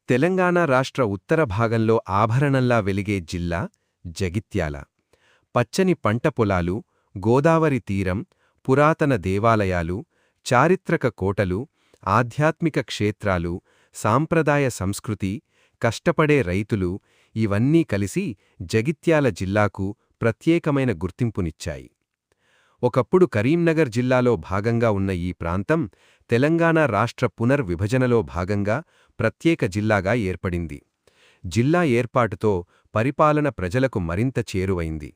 తెలంగాణ రాష్ట్ర ఉత్తర భాగంలో ఆభరణంలా వెలిగే జిల్లా జగిత్యాల. పచ్చని పంట పొలాలు, గోదావరి తీరం, పురాతన దేవాలయాలు, చారిత్రక కోటలు, ఆధ్యాత్మిక క్షేత్రాలు, సాంప్రదాయ సంస్కృతి, కష్టపడే రైతులు ఇవన్నీ కలిసి జగిత్యాల జిల్లాకు ప్రత్యేకమైన గుర్తింపునిచ్చాయి. ఒకప్పుడు కరీంనగర్ జిల్లాలో భాగంగా ఉన్న ఈ ప్రాంతం తెలంగాణ రాష్ట్ర పునర్విభజనలో భాగంగా ప్రత్యేక జిల్లాగా ఏర్పడింది. జిల్లా ఏర్పాటుతో పరిపాలన ప్రజలకు మరింత చేరువైంది.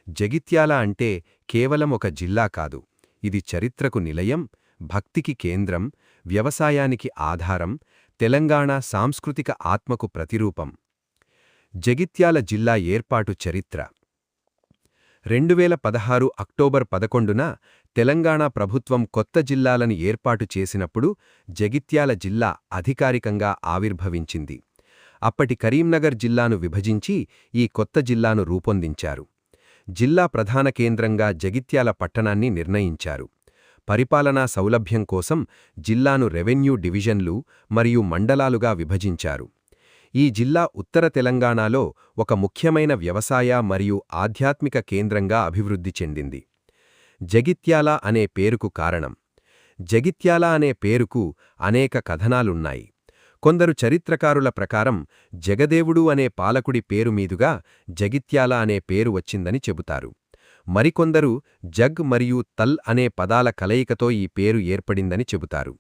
జగిత్యాల అంటే కేవలం ఒక జిల్లా కాదు, ఇది చరిత్రకు నిలయం, భక్తికి కేంద్రం, వ్యవసాయానికి ఆధారం, తెలంగాణ సాంస్కృతిక ఆత్మకు ప్రతిరూపం. జగిత్యాల జిల్లా ఏర్పాటు చరిత్ర 2016 అక్టోబర్ 11న తెలంగాణ ప్రభుత్వం కొత్త జిల్లాలను ఏర్పాటు చేసినప్పుడు జగిత్యాల జిల్లా అధికారికంగా ఆవిర్భవించింది. అప్పటి కరీంనగర్ జిల్లాను విభజించి ఈ కొత్త జిల్లాను రూపొందించారు. జిల్లా ప్రధాన కేంద్రంగా జగిత్యాల పట్టణాన్ని నిర్ణయించారు. పరిపాలనా సౌలభ్యం కోసం జిల్లాను రెవెన్యూ డివిజన్లు మరియు మండలాలుగా విభజించారు. ఈ జిల్లా ఉత్తర తెలంగాణలో ఒక ముఖ్యమైన వ్యవసాయ మరియు ఆధ్యాత్మిక కేంద్రంగా అభివృద్ధి చెందింది. జగిత్యాల అనే పేరుకు కారణం. జగిత్యాల అనే పేరుకు అనేక కథనాలున్నాయి. కొందరు చరిత్రకారుల ప్రకారం జగదేవుడు అనే పాలకుడి పేరు మీదుగా జగిత్యాల అనే పేరు వచ్చిందని చెబుతారు. మరికొందరు జగ్ మరియు తల్ అనే పదాల కలయికతో ఈ పేరు ఏర్పడిందని చెబుతారు.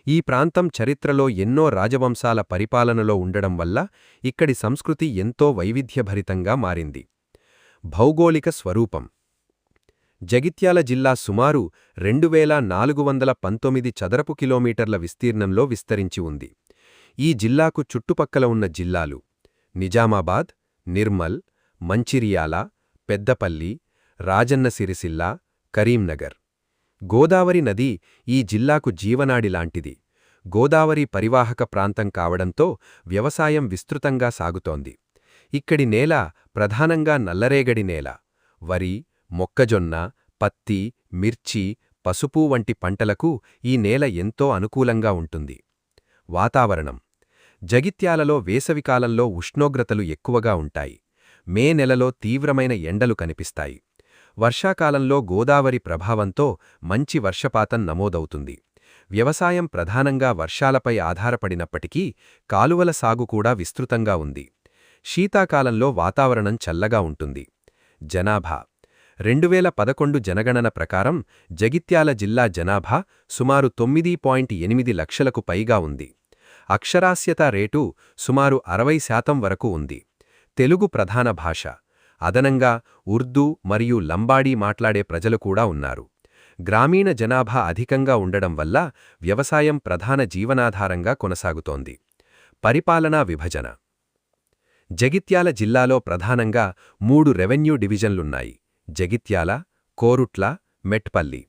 ఈ ప్రాంతం చరిత్రలో ఎన్నో రాజవంశాల పరిపాలనలో ఉండడం వల్ల ఇక్కడి సంస్కృతి ఎంతో వైవిధ్యభరితంగా మారింది. భౌగోళిక స్వరూపం. జగిత్యాల జిల్లా సుమారు 2419 చదరపు కిలోమీటర్ల విస్తీర్ణంలో విస్తరించి ఉంది. ఈ జిల్లాకు చుట్టుపక్కల ఉన్న జిల్లాలు నిజామాబాద్, నిర్మల్, మంచిర్యాల, పెద్దపల్లి, రాజన్న సిరిసిల్ల, కరీంనగర్. గోదావరి నది ఈ జిల్లాకు జీవనాడిలాంటిది. గోదావరి పరివాహక ప్రాంతం కావడంతో వ్యవసాయం విస్తృతంగా సాగుతోంది. ఇక్కడి నేల ప్రధానంగా నల్లరేగడి నేల. వరి, మొక్కజొన్న, పత్తి, మిర్చి, పసుపు వంటి పంటలకు ఈ నేల ఎంతో అనుకూలంగా ఉంటుంది. వాతావరణం. జగిత్యాలలో వేసవికాలంలో ఉష్ణోగ్రతలు ఎక్కువగా ఉంటాయి. మే నెలలో తీవ్రమైన ఎండలు కనిపిస్తాయి. వర్షాకాలంలో గోదావరి ప్రభావంతో మంచి వర్షపాతం నమోదవుతుంది. వ్యవసాయం ప్రధానంగా వర్షాలపై ఆధారపడినప్పటికీ కాలువల సాగు కూడా విస్తృతంగా ఉంది. శీతాకాలంలో వాతావరణం చల్లగా ఉంటుంది. జనాభా. 2011 జనగణన ప్రకారం జగిత్యాల జిల్లా జనాభా సుమారు 9.8 లక్షలకు పైగా ఉంది. అక్షరాస్యత రేటు సుమారు 60% వరకు ఉంది. తెలుగు ప్రధాన భాష. అదనంగా ఉర్దూ మరియు లంబాడీ మాట్లాడే ప్రజలు కూడా ఉన్నారు. గ్రామీణ జనాభా అధికంగా ఉండడం వల్ల వ్యవసాయం ప్రధాన జీవనాధారంగా కొనసాగుతోంది. పరిపాలనా విభజన. జగిత్యాల జిల్లాలో ప్రధానంగా 3 రెవెన్యూ డివిజన్లున్నాయి: జగిత్యాల, కోరుట్ల, మెట్పల్లి.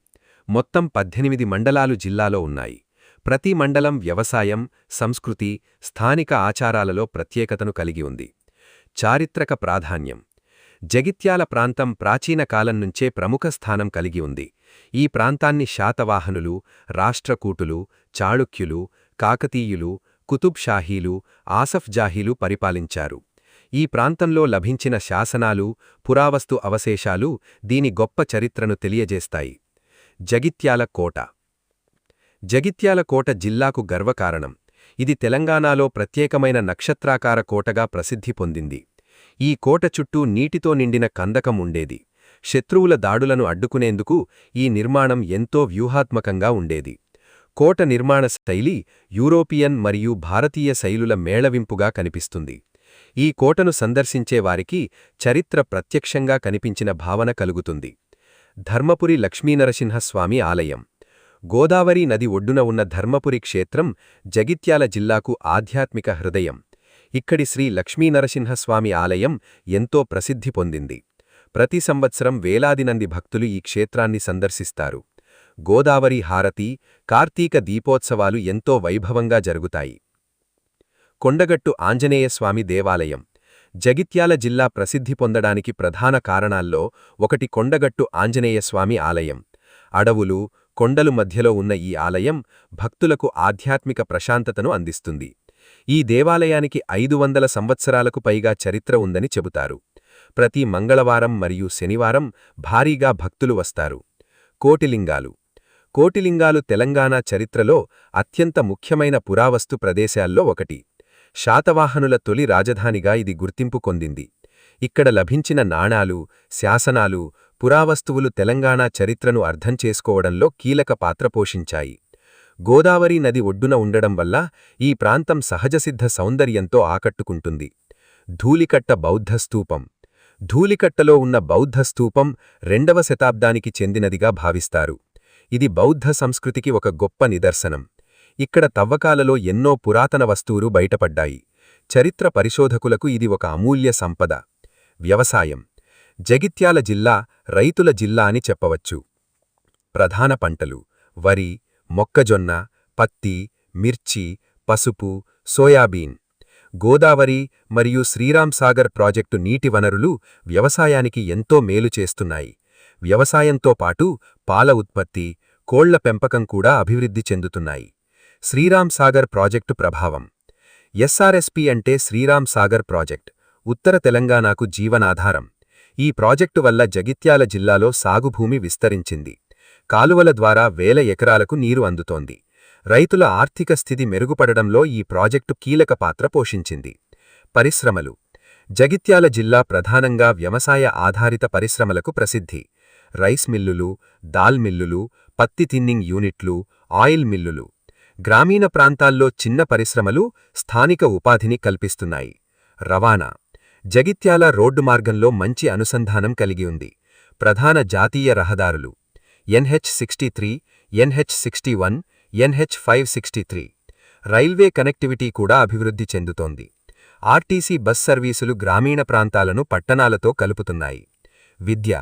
మొత్తం 18 మండలాలు జిల్లాలో ఉన్నాయి. ప్రతి మండలం వ్యవసాయం, సంస్కృతి, స్థానిక ఆచారాలలో ప్రత్యేకతను కలిగి ఉంది. చారిత్రక ప్రాధాన్యం. జగిత్యాల ప్రాంతం ప్రాచీన కాలం నుంచే ప్రముఖ స్థానం కలిగి ఉంది. ఈ ప్రాంతాన్ని శాతవాహనులు, రాష్ట్రకూటులు, చాళుక్యులు, కాకతీయులు, కుతుబ్ షాహీలు, ఆసఫ్ జాహీలు పరిపాలించారు. ఈ ప్రాంతంలో లభించిన శాసనాలు, పురావస్తు అవశేషాలు దీని గొప్ప చరిత్రను తెలియజేస్తాయి. జగిత్యాల కోట. జగిత్యాల కోట జిల్లాకు గర్వకారణం. ఇది తెలంగాణలో ప్రత్యేకమైన నక్షత్రాకార కోటగా ప్రసిద్ధి పొందింది. ఈ కోట చుట్టూ నీటితో నిండిన కందకం ఉండేది. శత్రువుల దాడులను అడ్డుకునేందుకు ఈ నిర్మాణం ఎంతో వ్యూహాత్మకంగా ఉండేది. కోట నిర్మాణ శైలి యూరోపియన్ మరియు భారతీయ శైలుల మేళవింపుగా కనిపిస్తుంది. ఈ కోటను సందర్శించేవారికి చరిత్ర ప్రత్యక్షంగా కనిపించిన భావన కలుగుతుంది. ధర్మపురి లక్ష్మీనరసింహస్వామి ఆలయం. గోదావరి నది ఒడ్డున ఉన్న ధర్మపురి క్షేత్రం జగిత్యాల జిల్లాకు ఆధ్యాత్మిక హృదయం. ఇక్కడి శ్రీ లక్ష్మీనరసింహస్వామి ఆలయం ఎంతో ప్రసిద్ధి పొందింది. ప్రతి సంవత్సరం వేలాదినంది భక్తులు ఈ క్షేత్రాన్ని సందర్శిస్తారు. గోదావరి హారతి, కార్తీక దీపోత్సవాలు ఎంతో వైభవంగా జరుగుతాయి. కొండగట్టు ఆంజనేయస్వామి దేవాలయం. జగిత్యాల జిల్లా ప్రసిద్ధి పొందడానికి ప్రధాన కారణాల్లో ఒకటి కొండగట్టు ఆంజనేయస్వామి ఆలయం. అడవులు, కొండలు మధ్యలో ఉన్న ఈ ఆలయం భక్తులకు ఆధ్యాత్మిక ప్రశాంతతను అందిస్తుంది. ఈ దేవాలయానికి 500 సంవత్సరాలకు పైగా చరిత్ర ఉందని చెబుతారు. ప్రతి మంగళవారం మరియు శనివారం భారీగా భక్తులు వస్తారు. కోటిలింగాలు. కోటిలింగాలు తెలంగాణ చరిత్రలో అత్యంత ముఖ్యమైన పురావస్తు ప్రదేశాల్లో ఒకటి. శాతవాహనుల తొలి రాజధానిగా ఇది గుర్తింపు పొందింది. ఇక్కడ లభించిన నాణాలు, శాసనాలు, పురావస్తువులు తెలంగాణ చరిత్రను అర్థం చేసుకోవడంలో కీలక పాత్ర పోషించాయి. గోదావరి నది ఒడ్డున ఉండడం వల్ల ఈ ప్రాంతం సహజసిద్ధ సౌందర్యంతో ఆకట్టుకుంటుంది. ధూళికట్ట బౌద్ధ స్తూపం. ధూళికట్టలో ఉన్న బౌద్ధ స్తూపం 2వ శతాబ్దానికి చెందినదిగా భావిస్తారు. ఇది బౌద్ధ సంస్కృతికి ఒక గొప్ప నిదర్శనం. ఇక్కడ తవ్వకాలలో ఎన్నో పురాతన వస్తువులు బయటపడ్డాయి. చరిత్ర పరిశోధకులకు ఇది ఒక అమూల్య సంపద. వ్యవసాయం. జగిత్యాల జిల్లా రైతుల జిల్లా అని చెప్పవచ్చు. ప్రధాన పంటలు వరి, మొక్కజొన్న, పత్తి, మిర్చి, పసుపు, సోయాబీన్. గోదావరి మరియు శ్రీరాంసాగర్ ప్రాజెక్టు నీటి వనరులు వ్యవసాయానికి ఎంతో మేలు చేస్తున్నాయి. వ్యవసాయంతో పాటు పాల ఉత్పత్తి, కోళ్ల పెంపకం కూడా అభివృద్ధి చెందుతున్నాయి. శ్రీరాంసాగర్ ప్రాజెక్టు ప్రభావం. ఎస్ఆర్ఎస్పి అంటే శ్రీరాంసాగర్ ప్రాజెక్ట్ ఉత్తర తెలంగాణకు జీవనాధారం. ఈ ప్రాజెక్టు వల్ల జగిత్యాల జిల్లాలో సాగుభూమి విస్తరించింది. కాలువల ద్వారా వేల ఎకరాలకు నీరు అందుతోంది. రైతుల ఆర్థిక స్థితి మెరుగుపడడంలో ఈ ప్రాజెక్టు కీలక పాత్ర పోషించింది. పరిశ్రమలు. జగిత్యాల జిల్లా ప్రధానంగా వ్యవసాయ ఆధారిత పరిశ్రమలకు ప్రసిద్ధి. రైస్ మిల్లులు, దాల్ మిల్లులు, పత్తి థిన్నింగ్ యూనిట్లు, ఆయిల్ మిల్లులు. గ్రామీణ ప్రాంతాల్లో చిన్న పరిశ్రమలు స్థానిక ఉపాధిని కల్పిస్తున్నాయి. రవాణా. జగిత్యాల రోడ్డు మార్గంలో మంచి అనుసంధానం కలిగి ఉంది. ప్రధాన జాతీయ రహదారులు NH63, NH61, NH563. Railway connectivity కూడా అభివృద్ధి చెందుతోంది. ఆర్టీసీ బస్ సర్వీసులు గ్రామీణ ప్రాంతాలను పట్టణాలతో కలుపుతున్నాయి. విద్య.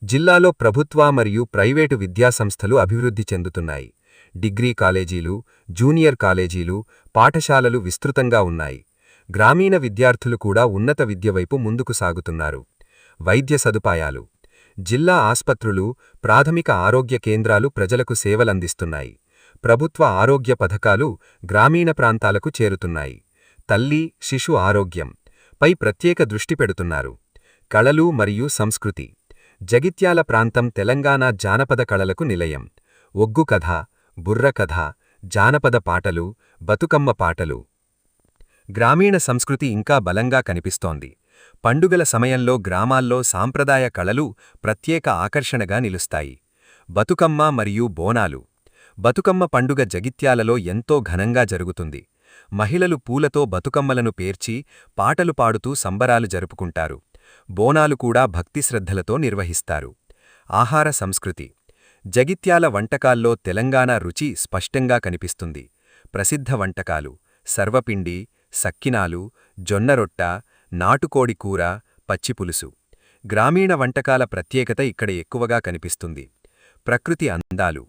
జిల్లాలో ప్రభుత్వ మరియు ప్రైవేటు విద్యాసంస్థలు అభివృద్ధి చెందుతున్నాయి. డిగ్రీ కాలేజీలు, జూనియర్ కాలేజీలు, పాఠశాలలు విస్తృతంగా ఉన్నాయి. గ్రామీణ విద్యార్థులు కూడా ఉన్నత విద్య వైపు ముందుకు సాగుతున్నారు. వైద్య సదుపాయాలు. జిల్లా ఆస్పత్రులు, ప్రాథమిక ఆరోగ్య కేంద్రాలు ప్రజలకు సేవలందిస్తున్నాయి. ప్రభుత్వ ఆరోగ్య పథకాలు గ్రామీణ ప్రాంతాలకు చేరుతున్నాయి. తల్లి, శిశు ఆరోగ్యం పై ప్రత్యేక దృష్టి పెడుతున్నారు. కళలు మరియు సంస్కృతి. జగిత్యాల ప్రాంతం తెలంగాణ జానపద కళలకు నిలయం. ఒగ్గు కథ, బుర్ర కథ, జానపద పాటలు, బతుకమ్మ పాటలు. గ్రామీణ సంస్కృతి ఇంకా బలంగా కనిపిస్తోంది. పండుగల సమయంలో గ్రామాల్లో సాంప్రదాయ కళలు ప్రత్యేక ఆకర్షణగా నిలుస్తాయి. బతుకమ్మ మరియు బోనాలు. బతుకమ్మ పండుగ జగిత్యాలలో ఎంతో ఘనంగా జరుగుతుంది. మహిళలు పూలతో బతుకమ్మలను పేర్చి పాటలు పాడుతూ సంబరాలు జరుపుకుంటారు. బోనాలు కూడా భక్తిశ్రద్ధలతో నిర్వహిస్తారు. ఆహార సంస్కృతి. జగిత్యాల వంటకాల్లో తెలంగాణ రుచి స్పష్టంగా కనిపిస్తుంది. ప్రసిద్ధ వంటకాలు సర్వపిండి, సక్కినాలు, జొన్నరొట్ట, నాటుకోడి కూర, పచ్చిపులుసు. గ్రామీణ వంటకాల ప్రత్యేకత ఇక్కడ ఎక్కువగా కనిపిస్తుంది. ప్రకృతి అందాలు.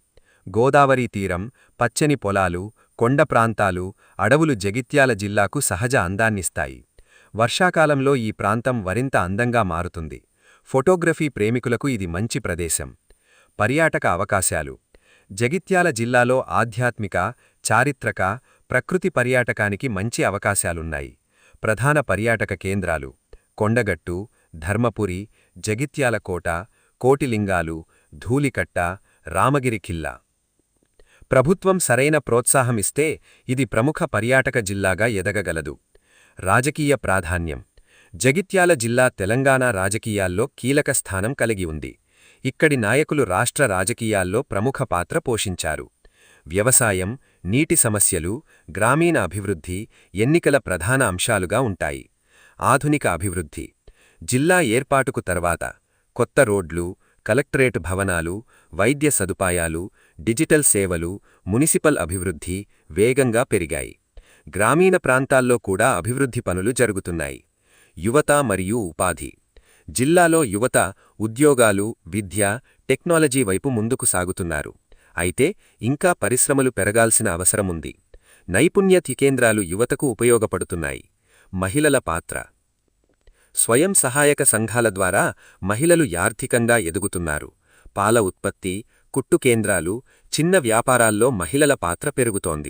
గోదావరీ తీరం, పచ్చని పొలాలు, కొండ ప్రాంతాలు, అడవులు జగిత్యాల జిల్లాకు సహజ అందాన్నిస్తాయి. వర్షాకాలంలో ఈ ప్రాంతం మరింత అందంగా మారుతుంది. ఫోటోగ్రఫీ ప్రేమికులకు ఇది మంచి ప్రదేశం. పర్యాటక అవకాశాలు. జగిత్యాల జిల్లాలో ఆధ్యాత్మిక, చారిత్రక, ప్రకృతి పర్యాటకానికి మంచి అవకాశాలున్నాయి. ప్రధాన పర్యాటక కేంద్రాలు కొండగట్టు, ధర్మపురి, జగిత్యాల కోట, కోటిలింగాలు, ధూళికట్ట, రామగిరి ఖిల్లా. ప్రభుత్వం సరైన ప్రోత్సాహమిస్తే ఇది ప్రముఖ పర్యాటక జిల్లాగా ఎదగగలదు. రాజకీయ ప్రాధాన్యం. జగిత్యాల జిల్లా తెలంగాణ రాజకీయాల్లో కీలక స్థానం కలిగి ఉంది. ఇక్కడి నాయకులు రాష్ట్ర రాజకీయాల్లో ప్రముఖ పాత్ర పోషించారు. వ్యవసాయం, నీటి సమస్యలు, గ్రామీణ అభివృద్ధి ఎన్నికల ప్రధాన అంశాలుగా ఉంటాయి. ఆధునిక అభివృద్ధి. జిల్లా ఏర్పాటుకు తర్వాత కొత్త రోడ్లు, కలెక్టరేట్ భవనాలు, వైద్య సదుపాయాలు, డిజిటల్ సేవలు, మునిసిపల్ అభివృద్ధి వేగంగా పెరిగాయి. గ్రామీణ ప్రాంతాల్లో కూడా అభివృద్ధి పనులు జరుగుతున్నాయి. యువత మరియు ఉపాధి. జిల్లాలో యువత ఉద్యోగాలు, విద్య, టెక్నాలజీ వైపు ముందుకు సాగుతున్నారు. అయితే ఇంకా పరిశ్రమలు పెరగాల్సిన అవసరముంది. నైపుణ్యతి కేంద్రాలు యువతకు ఉపయోగపడుతున్నాయి. మహిళల పాత్ర. స్వయం సహాయక సంఘాల ద్వారా మహిళలు ఆర్థికంగా ఎదుగుతున్నారు. పాల ఉత్పత్తి, కుట్టు కేంద్రాలు, చిన్న వ్యాపారాల్లో మహిళల పాత్ర పెరుగుతోంది.